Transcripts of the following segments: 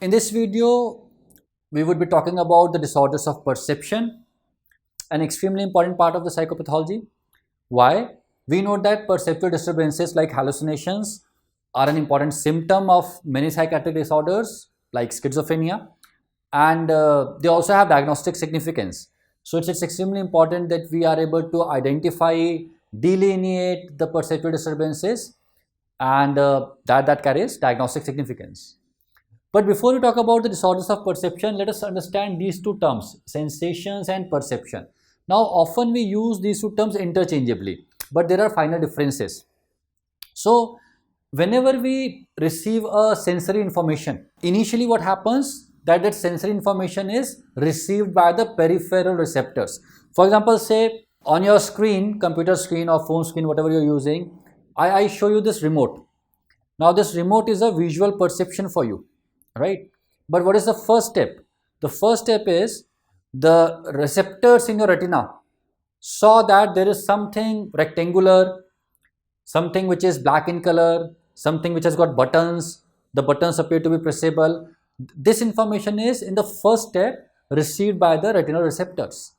In this video, we would be talking about the disorders of perception, an extremely important part of the psychopathology. Why? We know that perceptual disturbances like hallucinations are an important symptom of many psychiatric disorders like schizophrenia, and they also have diagnostic significance. So it's extremely important that we are able to identify, delineate the perceptual disturbances, and that carries diagnostic significance. But before we talk about the disorders of perception, let us understand these two terms, sensations and perception. Now, often we use these two terms interchangeably, but there are final differences. So, whenever we receive a sensory information, initially what happens that sensory information is received by the peripheral receptors. For example, say on your screen, computer screen or phone screen, whatever you're using, I show you this remote. Now, this remote is a visual perception for you, right? But what is the first step? The first step is the receptors in your retina saw that there is something rectangular, something which is black in color, something which has got buttons. The buttons appear to be pressable. This information is in the first step received by the retinal receptors.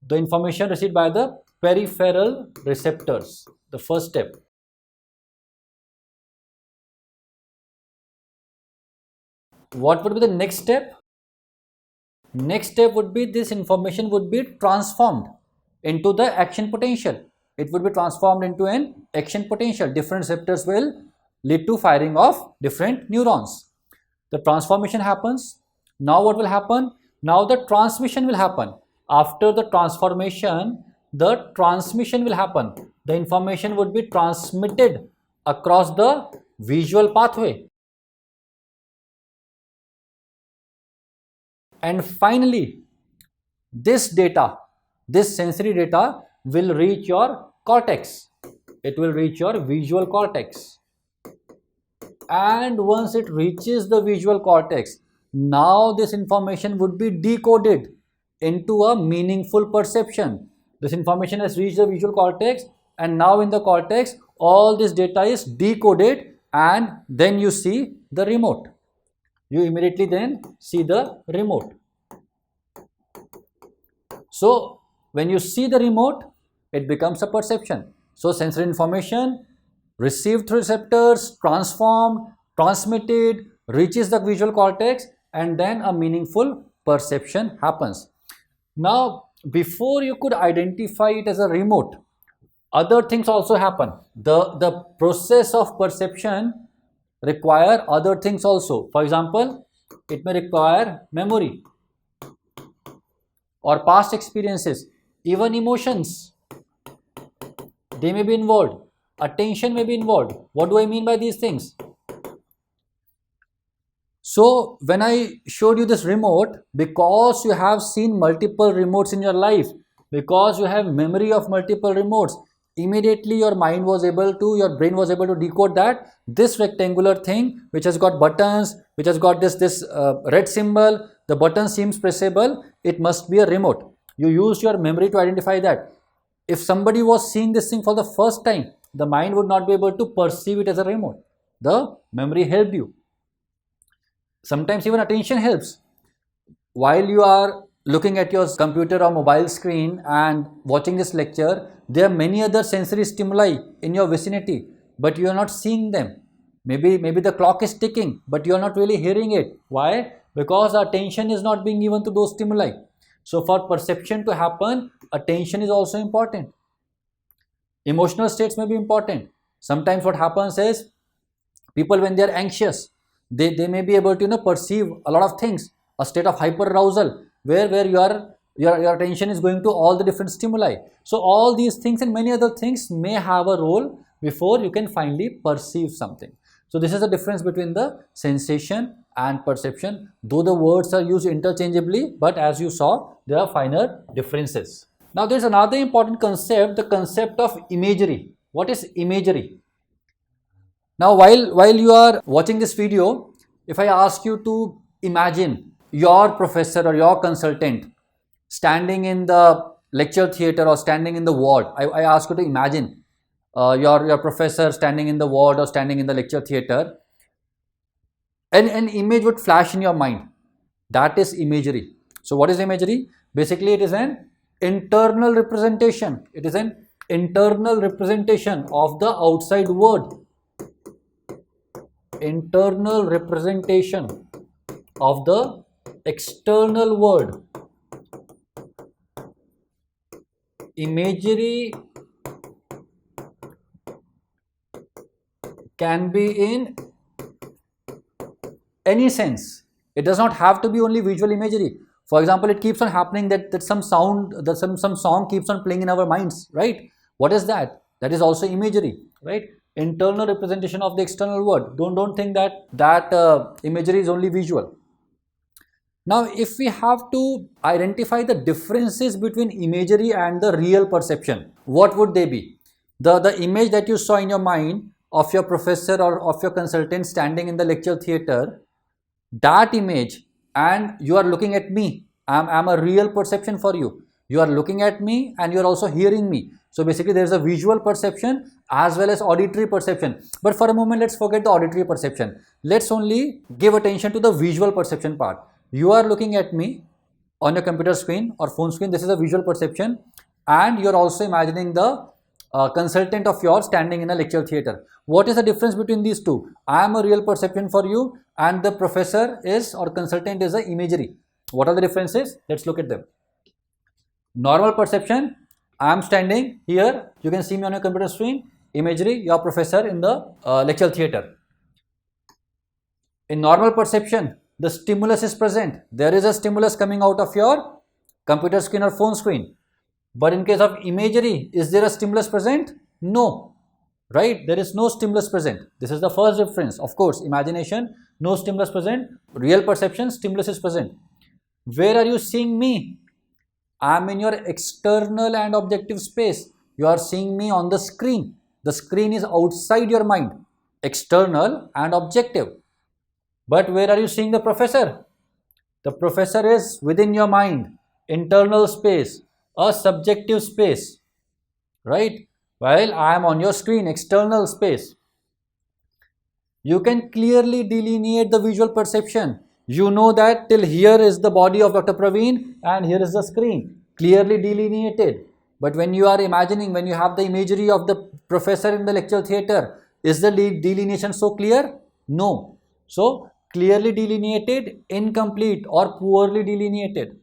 The information received by the peripheral receptors, the first step. What would be the next step? Next step would be this information would be transformed into the action potential. It would be transformed into an action potential. Different receptors will lead to firing of different neurons. The transformation happens. Now what will happen? Now the transmission will happen. After the transformation, the transmission will happen. The information would be transmitted across the visual pathway. And finally, this data, this sensory data will reach your cortex. It will reach your visual cortex. And once it reaches the visual cortex, now this information would be decoded into a meaningful perception. This information has reached the visual cortex, and now in the cortex, all this data is decoded, and then you see the remote. You immediately then see the remote. So when you see the remote, it becomes a perception. So sensory information received through receptors, transformed, transmitted, reaches the visual cortex, and then a meaningful perception happens. Now, before you could identify it as a remote, other things also happen. The process of perception require other things also. For example, it may require memory or past experiences, even emotions. They may be involved. Attention may be involved. What do I mean by these things? So when I showed you this remote, because you have seen multiple remotes in your life, because you have memory of multiple remotes, immediately your brain was able to decode that this rectangular thing which has got buttons, which has got this red symbol, the button seems pressable, it must be a remote. You used your memory to identify that. If somebody was seeing this thing for the first time, the mind would not be able to perceive it as a remote. The memory helped you. Sometimes even attention helps. While you are looking at your computer or mobile screen and watching this lecture, there are many other sensory stimuli in your vicinity, but you are not seeing them. Maybe the clock is ticking, but you are not really hearing it. Why? Because attention is not being given to those stimuli. So for perception to happen, attention is also important. Emotional states may be important. Sometimes what happens is people, when they are anxious, they may be able to perceive a lot of things, a state of hyperarousal where your attention is going to all the different stimuli. So all these things and many other things may have a role before you can finally perceive something. So this is the difference between the sensation and perception, though the words are used interchangeably, but as you saw, there are finer differences. Now there is another important concept, the concept of imagery. What is imagery? Now while you are watching this video, if I ask you to imagine your professor or your consultant standing in the lecture theater or standing in the ward, I ask you to imagine your professor standing in the ward or standing in the lecture theater. an image would flash in your mind. That is imagery. So what is imagery? Basically, it is an internal representation. It is an internal representation of the outside world. Internal representation of the external world. Imagery can be in any sense. It does not have to be only visual imagery. For example, it keeps on happening that some sound, that some song keeps on playing in our minds, right? What is that? That is also imagery, right? Internal representation of the external world. Don't think that imagery is only visual. Now, if we have to identify the differences between imagery and the real perception, what would they be? The image that you saw in your mind of your professor or of your consultant standing in the lecture theater, that image, and you are looking at me. I'm a real perception for you. You are looking at me and you are also hearing me. So basically there is a visual perception as well as auditory perception. But for a moment, let's forget the auditory perception. Let's only give attention to the visual perception part. You are looking at me on your computer screen or phone screen. This is a visual perception, and you are also imagining the consultant of yours standing in a lecture theater. What is the difference between these two? I am a real perception for you, and the professor is or consultant is a imagery. What are the differences? Let's look at them. Normal perception, I am standing here, you can see me on your computer screen. Imagery, your professor in the lecture theater. In normal perception, the stimulus is present. There is a stimulus coming out of your computer screen or phone screen. But in case of imagery, is there a stimulus present? No, right? There is no stimulus present. This is the first difference. Of course, imagination, no stimulus present. Real perception, stimulus is present. Where are you seeing me? I am in your external and objective space. You are seeing me on the screen. The screen is outside your mind, external and objective. But where are you seeing the professor? The professor is within your mind, internal space, a subjective space, right? While I am on your screen, external space. You can clearly delineate the visual perception. You know that till here is the body of Dr. Praveen and here is the screen, clearly delineated. But when you are imagining, when you have the imagery of the professor in the lecture theater, is the delineation so clear? No. So, clearly delineated, incomplete or poorly delineated.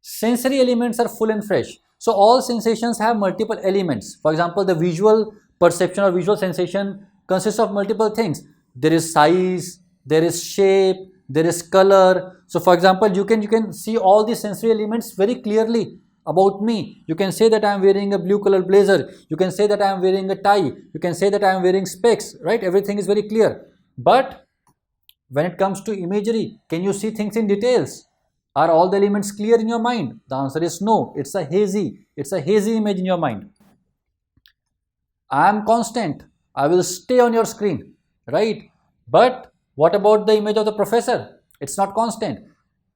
Sensory elements are full and fresh. So all sensations have multiple elements. For example, the visual perception or visual sensation consists of multiple things. There is size, there is shape, there is color. So for example, you can see all these sensory elements very clearly about me. You can say that I am wearing a blue color blazer. You can say that I am wearing a tie. You can say that I am wearing specs, right? Everything is very clear. But when it comes to imagery, can you see things in details? Are all the elements clear in your mind? The answer is no. It's a hazy image in your mind. I am constant. I will stay on your screen, right? But what about the image of the professor? It's not constant.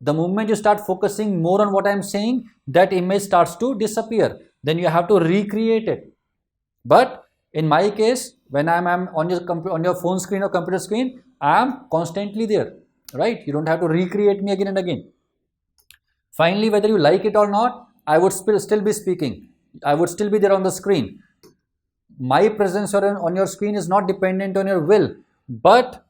The moment you start focusing more on what I am saying, that image starts to disappear. Then you have to recreate it. But in my case, when I am on your phone screen or computer screen, I am constantly there, right? You don't have to recreate me again and again. Finally, whether you like it or not, I would still be speaking. I would still be there on the screen. My presence on your screen is not dependent on your will, but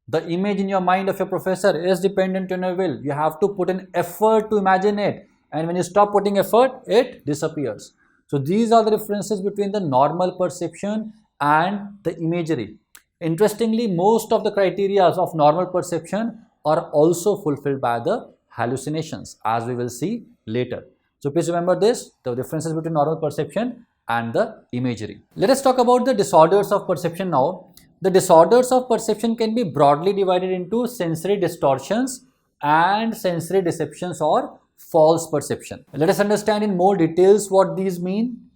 the image in your mind of your professor is dependent on your will. You have to put an effort to imagine it. And when you stop putting effort, it disappears. So these are the differences between the normal perception and the imagery. Interestingly, most of the criteria of normal perception are also fulfilled by the hallucinations, as we will see later. So please remember this, the differences between normal perception and the imagery. Let us talk about the disorders of perception now. The disorders of perception can be broadly divided into sensory distortions and sensory deceptions or false perception. Let us understand in more details what these mean.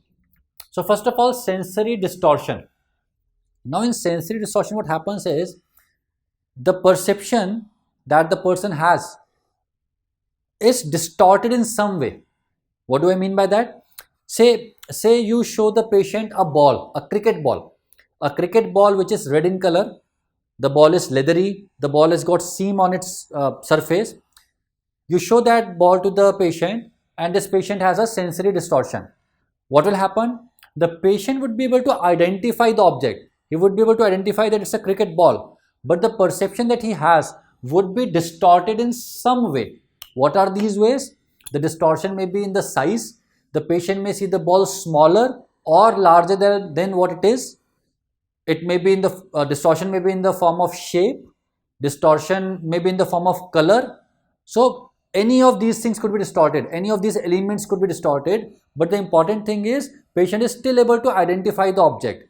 So first of all, sensory distortion. Now in sensory distortion, what happens is the perception that the person has is distorted in some way. What do I mean by that? Say you show the patient a ball, a cricket ball which is red in color, the ball is leathery, the ball has got seam on its surface. You show that ball to the patient and this patient has a sensory distortion. What will happen? The patient would be able to identify the object. He would be able to identify that it's a cricket ball, but the perception that he has would be distorted in some way. What are these ways? The distortion may be in the size. The patient may see the ball smaller or larger than what it is. It may be in the distortion may be in the form of shape. Distortion may be in the form of color. So any of these things could be distorted. Any of these elements could be distorted. But the important thing is, patient is still able to identify the object.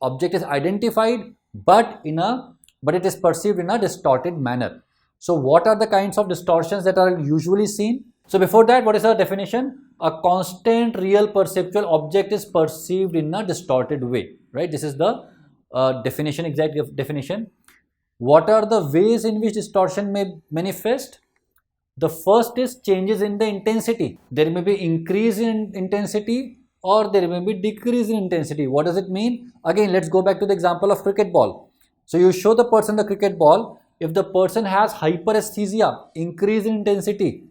Object is identified, but it is perceived in a distorted manner. So what are the kinds of distortions that are usually seen? So before that, what is our definition? A constant real perceptual object is perceived in a distorted way, right? This is the exact definition. What are the ways in which distortion may manifest? The first is changes in the intensity. There may be increase in intensity or there may be decrease in intensity. What does it mean? Again, let's go back to the example of cricket ball. So you show the person the cricket ball. If the person has hyperesthesia, increase in intensity,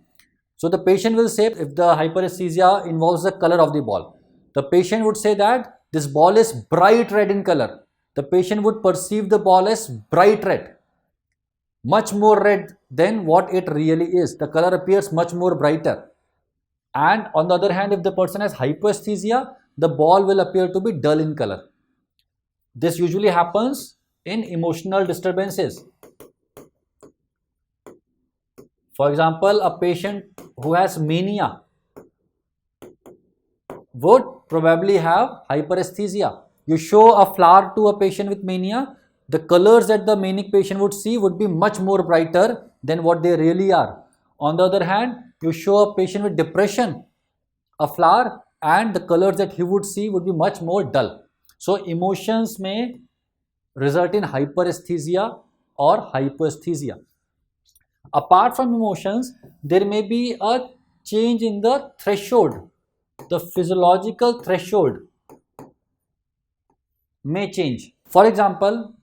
so the patient will say, if the hyperesthesia involves the color of the ball, the patient would say that this ball is bright red in color. The patient would perceive the ball as bright red, much more red than what it really is. The color appears much more brighter. And on the other hand, if the person has hypoesthesia, the ball will appear to be dull in color. This usually happens in emotional disturbances. For example, a patient who has mania would probably have hyperesthesia. You show a flower to a patient with mania, the colors that the manic patient would see would be much more brighter than what they really are. On the other hand, you show a patient with depression a flower and the colors that he would see would be much more dull. So emotions may result in hyperesthesia or hypoesthesia. Apart from emotions, there may be a change in the threshold. The physiological threshold may change. For example,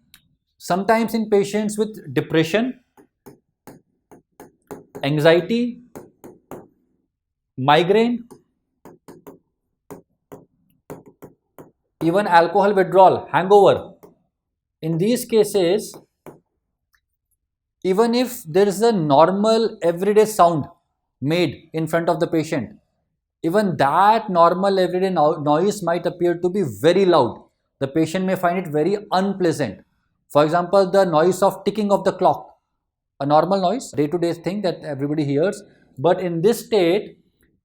sometimes in patients with depression, anxiety, migraine, even alcohol withdrawal, hangover, in these cases, even if there is a normal everyday sound made in front of the patient, even that normal everyday noise might appear to be very loud. The patient may find it very unpleasant. For example, the noise of ticking of the clock, a normal noise, day-to-day thing that everybody hears, but in this state,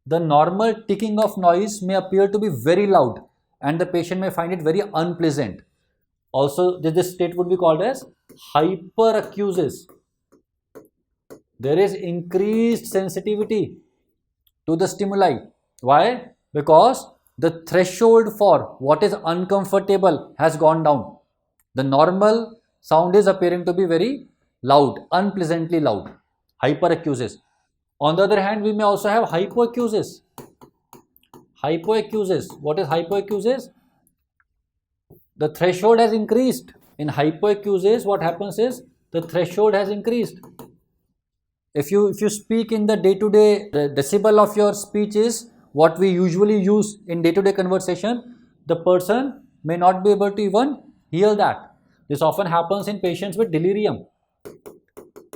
the normal ticking of noise may appear to be very loud and the patient may find it very unpleasant. Also, this state would be called as hyperacusis. There is increased sensitivity to the stimuli. Why? Because the threshold for what is uncomfortable has gone down. The normal sound is appearing to be very loud, unpleasantly loud. Hyperacusis. On the other hand, we may also have hypoacusis. Hypoacusis. What is hypoacusis? The threshold has increased. In hypoacusis, what happens is the threshold has increased. If you speak in the day-to-day, the decibel of your speech is what we usually use in day-to-day conversation, the person may not be able to even hear that. This often happens in patients with delirium.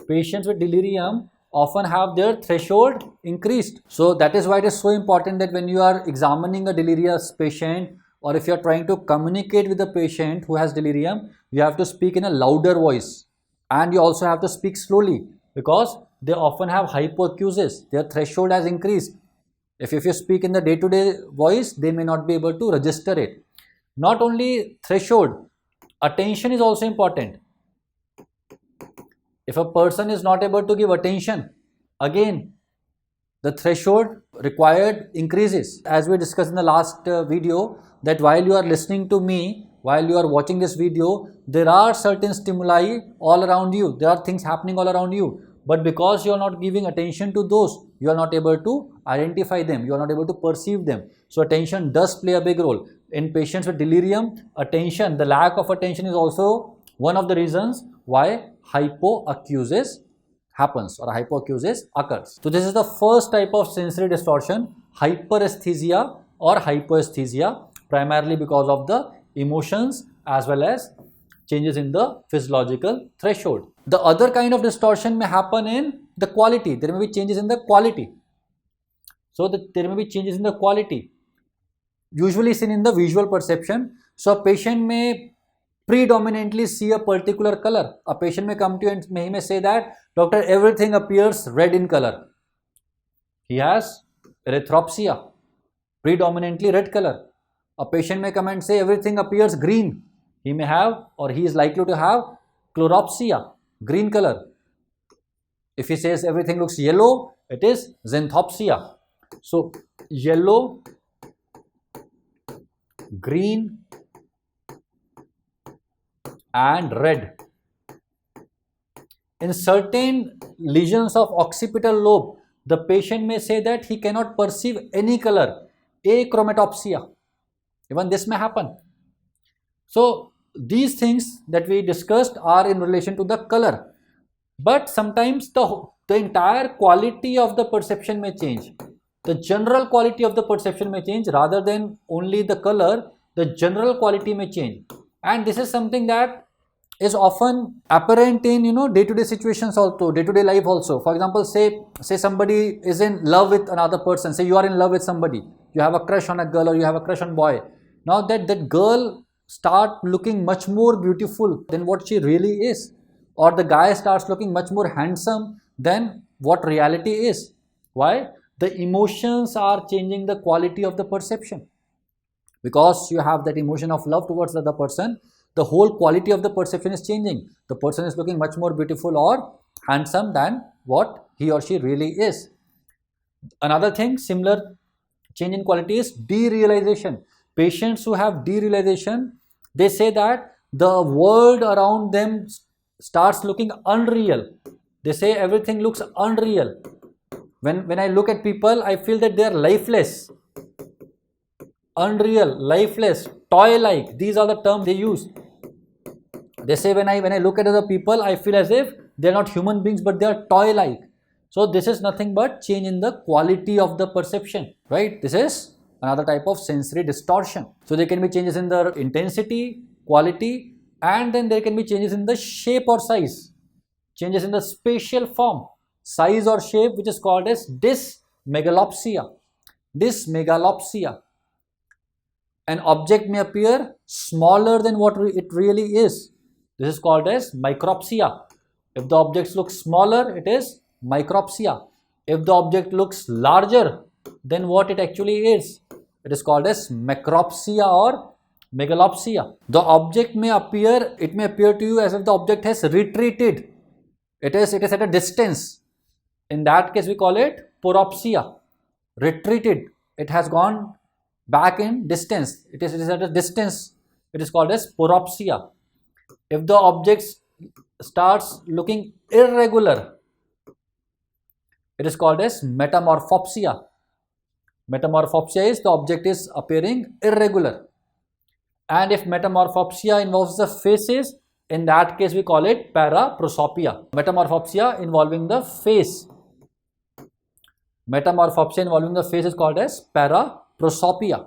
Patients with delirium often have their threshold increased. So that is why it is so important that when you are examining a delirious patient, or if you are trying to communicate with a patient who has delirium, you have to speak in a louder voice and you also have to speak slowly, because they often have hypoacusis. Their threshold has increased. If you speak in the day-to-day voice, they may not be able to register it. Not only threshold, attention is also important. If a person is not able to give attention, again, the threshold required increases. As we discussed in the last video, that while you are listening to me, while you are watching this video, there are certain stimuli all around you. There are things happening all around you. But because you are not giving attention to those, you are not able to identify them. You are not able to perceive them. So attention does play a big role. In patients with delirium, attention, the lack of attention is also one of the reasons why hypoacusis happens or hypoacusis occurs. So this is the first type of sensory distortion, hyperesthesia or hypoesthesia, primarily because of the emotions as well as changes in the physiological threshold. The other kind of distortion may happen in the quality. There may be changes in the quality. So there may be changes in the quality, usually seen in the visual perception. So a patient may predominantly see a particular color. A patient may come to you and he may say that, doctor, everything appears red in color. He has erythropsia, predominantly red color. A patient may come and say everything appears green. He may have or he is likely to have chloropsia, green color. If he says everything looks yellow, it is xanthopsia. So yellow, green and red. In certain lesions of occipital lobe, the patient may say that he cannot perceive any color, achromatopsia. Even this may happen. So these things that we discussed are in relation to the color, but sometimes the entire quality of the perception may change. The general quality of the perception may change rather than only the color. The general quality may change, and this is something that is often apparent in day-to-day situations also, day-to-day life also. For example, say somebody is in love with another person. Say you are in love with somebody, you have a crush on a girl or you have a crush on boy. Now that girl start looking much more beautiful than what she really is, or the guy starts looking much more handsome than what reality is. Why? The emotions are changing the quality of the perception. Because you have that emotion of love towards the other person, the whole quality of the perception is changing. The person is looking much more beautiful or handsome than what he or she really is. Another thing, similar change in quality is derealization. Patients who have derealization, they say that the world around them starts looking unreal. They say everything looks unreal. When I look at people, I feel that they are lifeless, unreal, lifeless, toy-like. These are the terms they use. They say when I look at other people, I feel as if they are not human beings, but they are toy-like. So this is nothing but change in the quality of the perception, right? This is another type of sensory distortion. So there can be changes in the intensity, quality, and then there can be changes in the shape or size, changes in the spatial form, size or shape, which is called as dysmegalopsia. Dysmegalopsia. An object may appear smaller than what it really is. This is called as micropsia. If the object looks smaller, it is micropsia. If the object looks larger than what it actually is, it is called as macropsia or megalopsia. The object may appear, it may appear to you as if the object has retreated. It is at a distance. In that case, we call it poropsia. Retreated. It has gone back in distance. It is at a distance. It is called as poropsia. If the object starts looking irregular, it is called as metamorphopsia. Metamorphopsia is the object is appearing irregular. And if metamorphopsia involves the faces, in that case we call it paraprosopia. Metamorphopsia involving the face. Metamorphopsia involving the face is called as paraprosopia.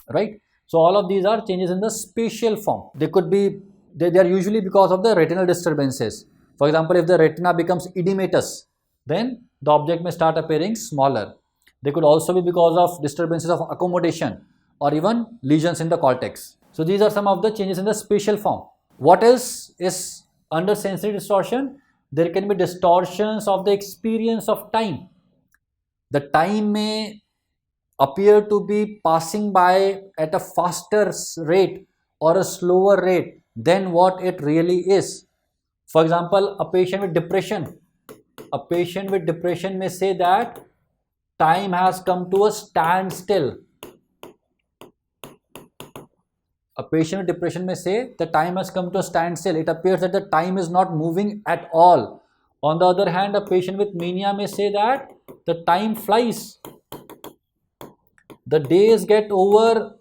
Right? So all of these are changes in the spatial form. They are usually because of the retinal disturbances. For example, if the retina becomes edematous, then the object may start appearing smaller. They could also be because of disturbances of accommodation or even lesions in the cortex. So these are some of the changes in the spatial form. What else is under sensory distortion? There can be distortions of the experience of time. The time may appear to be passing by at a faster rate or a slower rate than what it really is. For example, a patient with depression may say that time has come to a standstill. A patient with depression may say the time has come to a standstill. It appears that the time is not moving at all. On the other hand, a patient with mania may say that the time flies. The days get over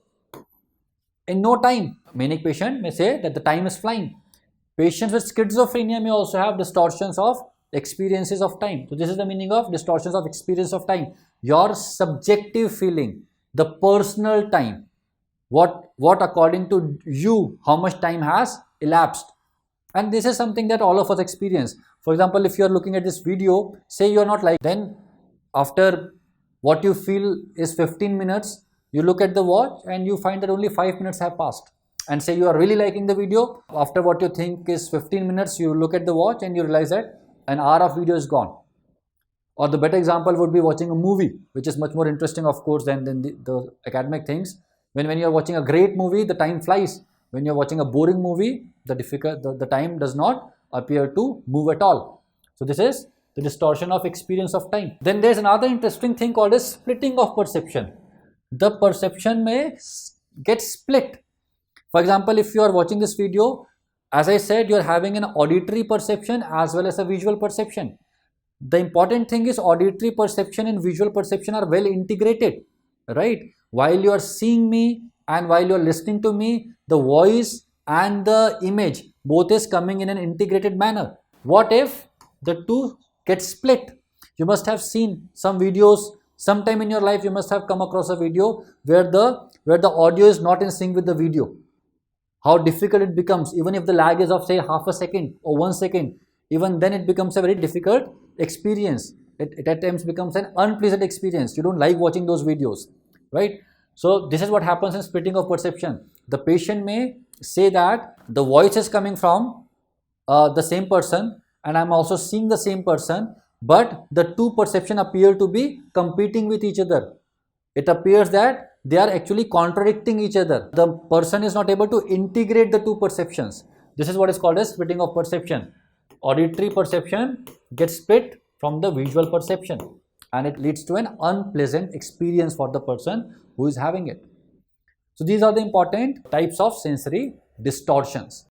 in no time. Manic patient may say that the time is flying. Patients with schizophrenia may also have distortions of experiences of time. So this is the meaning of distortions of experience of time. Your subjective feeling, the personal time, what according to you, how much time has elapsed. And this is something that all of us experience. For example, if you are looking at this video, say you are not like, then after what you feel is 15 minutes, you look at the watch and you find that only 5 minutes have passed. And say you are really liking the video, after what you think is 15 minutes, you look at the watch and you realize that an hour of video is gone. Or the better example would be watching a movie, which is much more interesting, of course, than the academic things. When you're watching a great movie, the time flies. When you're watching a boring movie, the time does not appear to move at all. So this is the distortion of experience of time. Then there's another interesting thing called as splitting of perception. The perception may get split. For example, if you are watching this video, as I said, you are having an auditory perception as well as a visual perception. The important thing is auditory perception and visual perception are well integrated, right? While you are seeing me and while you are listening to me, the voice and the image both is coming in an integrated manner. What if the two get split? You must have seen some videos sometime in your life. You must have come across a video where the audio is not in sync with the video. How difficult it becomes, even if the lag is of say half a second or 1 second, even then it becomes a very difficult experience. It at times becomes an unpleasant experience. You don't like watching those videos, right? So this is what happens in splitting of perception. The patient may say that the voice is coming from the same person and I'm also seeing the same person, but the two perceptions appear to be competing with each other. It appears that they are actually contradicting each other. The person is not able to integrate the two perceptions. This is what is called as splitting of perception. Auditory perception gets split from the visual perception and it leads to an unpleasant experience for the person who is having it. So these are the important types of sensory distortions.